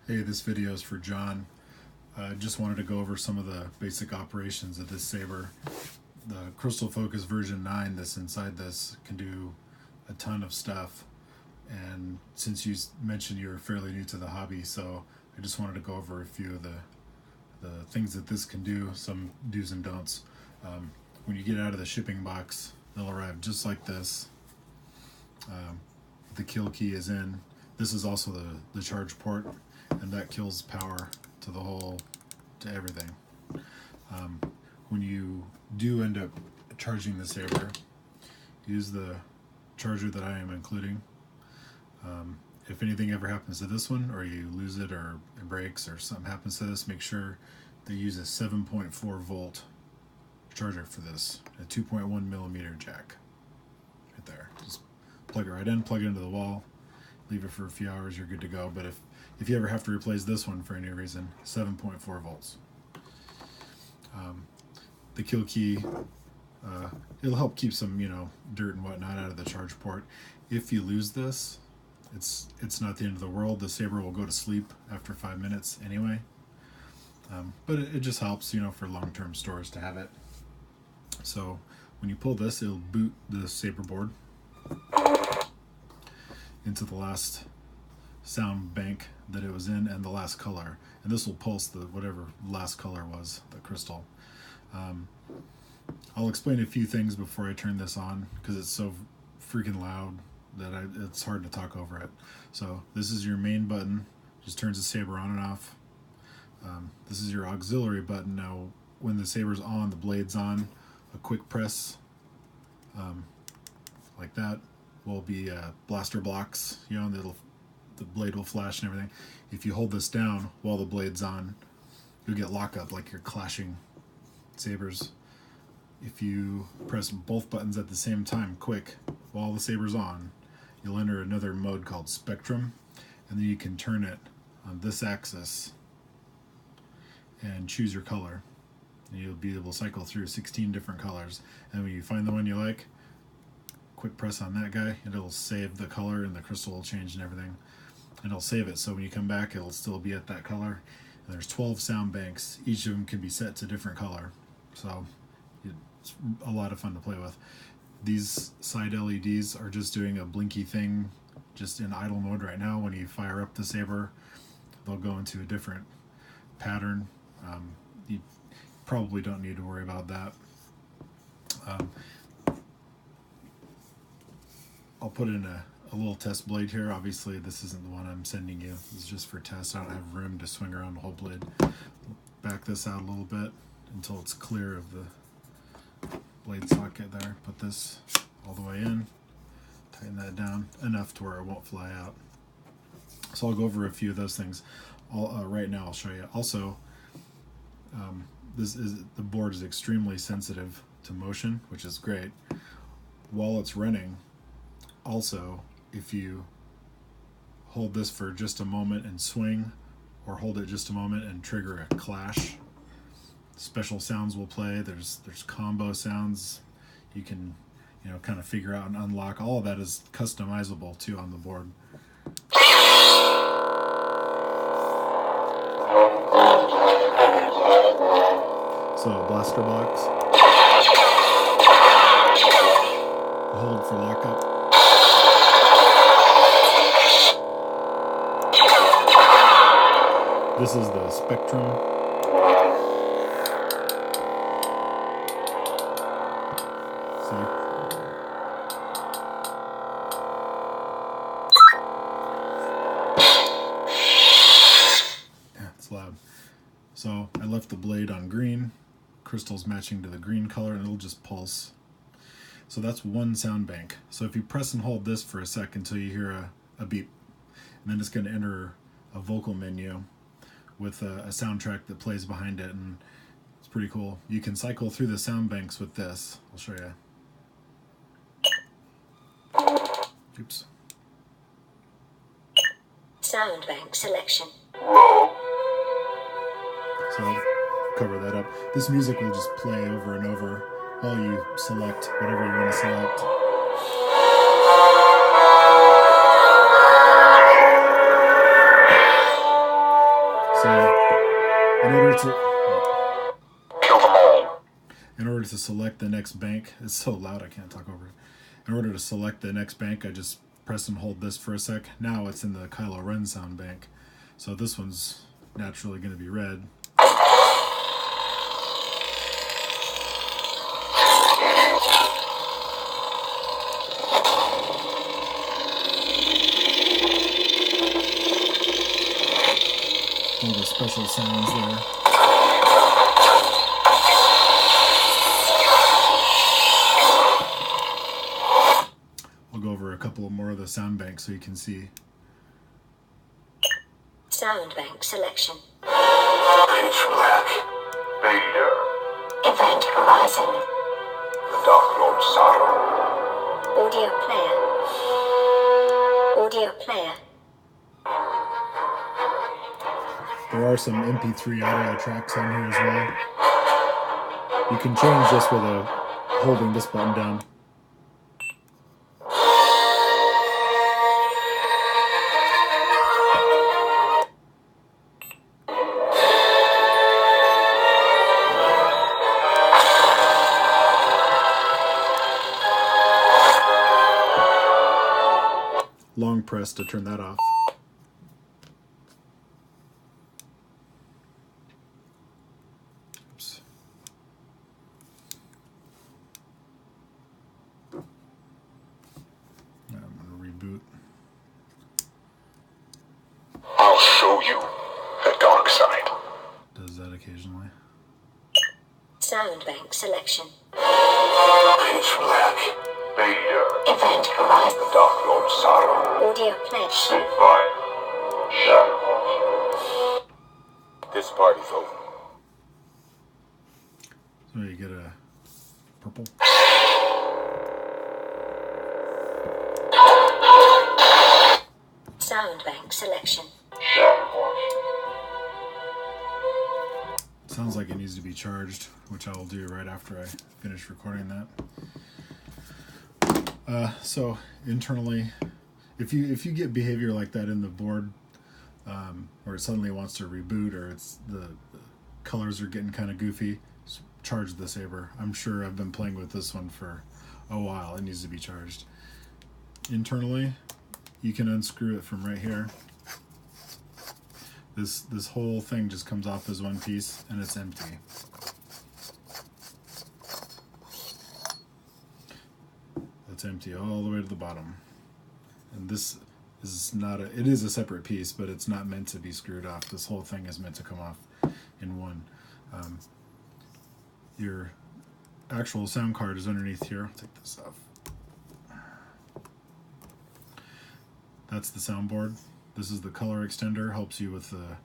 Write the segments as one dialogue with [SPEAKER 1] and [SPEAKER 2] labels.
[SPEAKER 1] Hey, this video is for John. I just wanted to go over some of the basic operations of this saber. The Crystal Focus version 9 that's inside this can do a ton of stuff. And since you mentioned you're fairly new to the hobby, so I just wanted to go over a few of the things that this can do, some do's and don'ts. When you get out of the shipping box, they'll arrive just like this. The kill key is in. This is also the charge port, and that kills power to to everything. When you do end up charging the saber, use the charger that I am including. If anything ever happens to this one, or you lose it, or it breaks, or something happens to this, make sure they use a 7.4 volt charger for this, a 2.1 millimeter jack right there. Just plug it right in, plug it into the wall, leave it for a few hours, you're good to go. But if you ever have to replace this one for any reason, 7.4 volts. The kill key, it'll help keep some dirt and whatnot out of the charge port. If you lose this, it's not the end of the world. The saber will go to sleep after 5 minutes anyway. But it just helps, for long-term storage to have it. So when you pull this, it'll boot the saber board into the last sound bank that it was in and the last color, and this will pulse the whatever last color was, the crystal. I'll explain a few things before I turn this on because it's so freaking loud that it's hard to talk over it. So this is your main button, just turns the saber on and off. This is your auxiliary button. Now when the saber's on, the blade's on, a quick press like that will be blaster blocks, the blade will flash and everything. If you hold this down while the blade's on, you'll get lockup like you're clashing sabers. If you press both buttons at the same time, quick, while the saber's on, you'll enter another mode called spectrum, and then you can turn it on this axis and choose your color. And you'll be able to cycle through 16 different colors. And when you find the one you like, quick press on that guy, and it'll save the color, and the crystal will change and everything. And it'll save it, so when you come back, it'll still be at that color. And there's 12 sound banks. Each of them can be set to different color. So it's a lot of fun to play with. These side LEDs are just doing a blinky thing, just in idle mode right now. When you fire up the saber, they'll go into a different pattern. You probably don't need to worry about that. I'll put in a little test blade here. Obviously this isn't the one I'm sending you. This is just for test. I don't have room to swing around the whole blade. Back this out a little bit until it's clear of the blade socket there. Put this all the way in. Tighten that down enough to where it won't fly out. So I'll go over a few of those things. Right now I'll show you. Also, the board is extremely sensitive to motion, which is great. While it's running, also, if you hold this for just a moment and swing, or hold it just a moment and trigger a clash, special sounds will play. There's combo sounds you can kind of figure out and unlock. All of that is customizable too on the board. So blaster box, hold for lockup. This is the spectrum. See? Yeah, it's loud. So I left the blade on green. Crystal's matching to the green color, and it'll just pulse. So that's one sound bank. So if you press and hold this for a sec until you hear a beep, and then it's going to enter a vocal menu with a soundtrack that plays behind it, and it's pretty cool. You can cycle through the sound banks with this. I'll show you. Oops.
[SPEAKER 2] Sound bank selection.
[SPEAKER 1] So cover that up. This music will just play over and over while you select whatever you want to select.
[SPEAKER 3] Kill them all.
[SPEAKER 1] In order to select the next bank, it's so loud I can't talk over it. In order to select the next bank, I just press and hold this for a sec. Now it's in the Kylo Ren sound bank. So this one's naturally going to be red. All the special sounds there. I'll go over a couple more of the sound banks so you can see.
[SPEAKER 2] Sound bank selection.
[SPEAKER 3] Pitch black. Vader.
[SPEAKER 2] Event horizon.
[SPEAKER 3] The Dark Lord Saber.
[SPEAKER 2] Audio player. Audio player.
[SPEAKER 1] There are some MP3 audio tracks on here as well. You can change this with holding this button down. Long press to turn that off. Oops. I'm going to reboot.
[SPEAKER 3] I'll show you the dark side.
[SPEAKER 1] Does that occasionally.
[SPEAKER 2] Sound bank selection.
[SPEAKER 3] Pitch black. Vader.
[SPEAKER 2] Event horizon.
[SPEAKER 3] The Dark Lord Saber.
[SPEAKER 2] Audio player.
[SPEAKER 3] Safe fire. Shadow. This party's over.
[SPEAKER 1] So you get a purple.
[SPEAKER 2] Sound bank selection.
[SPEAKER 3] Shadow.
[SPEAKER 1] Sounds like it needs to be charged, which I will do right after I finish recording that. So internally, if you get behavior like that in the board, where it suddenly wants to reboot, or it's the colors are getting kind of goofy, charge the saber. I'm sure I've been playing with this one for a while. It needs to be charged. Internally, you can unscrew it from right here. This whole thing just comes off as one piece, and it's empty. It's empty all the way to the bottom. And this is not a, it is a separate piece, but it's not meant to be screwed off. This whole thing is meant to come off in one. Your actual sound card is underneath here. I'll take this off. That's the soundboard. This is the color extender, helps you with the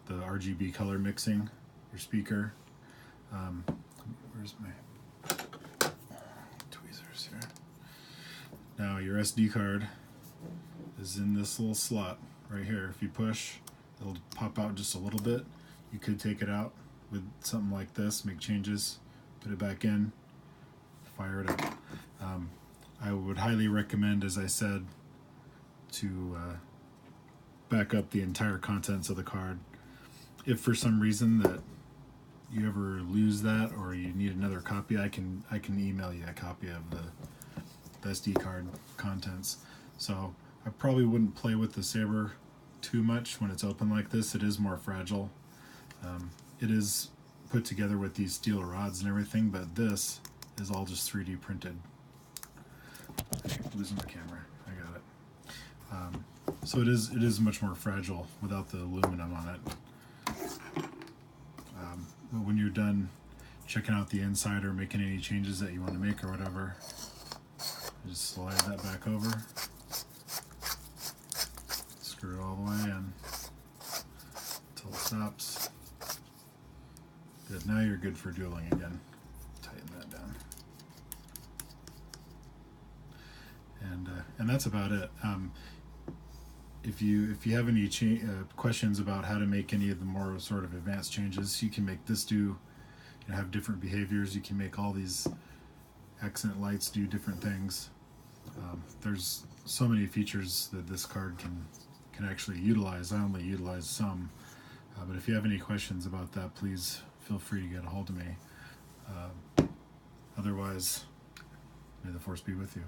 [SPEAKER 1] RGB color mixing, your speaker. Where's my tweezers here? Now your SD card is in this little slot right here. If you push, it'll pop out just a little bit. You could take it out with something like this, make changes, put it back in, fire it up. I would highly recommend, as I said, to back up the entire contents of the card. If for some reason that you ever lose that or you need another copy, I can email you a copy of the SD card contents. So I probably wouldn't play with the saber too much when it's open like this. It is more fragile. It is put together with these steel rods and everything, but this is all just 3D printed. Okay, losing the camera. I got it. So it is much more fragile without the aluminum on it. But when you're done checking out the inside or making any changes that you want to make or whatever, just slide that back over, screw it all the way in until it stops. Good. Now you're good for dueling again. Tighten that down. And that's about it. If you have any questions about how to make any of the more sort of advanced changes, you can make this have different behaviors. You can make all these accent lights do different things. There's so many features that this card can actually utilize. I only utilize some. But if you have any questions about that, please feel free to get a hold of me. Otherwise, may the force be with you.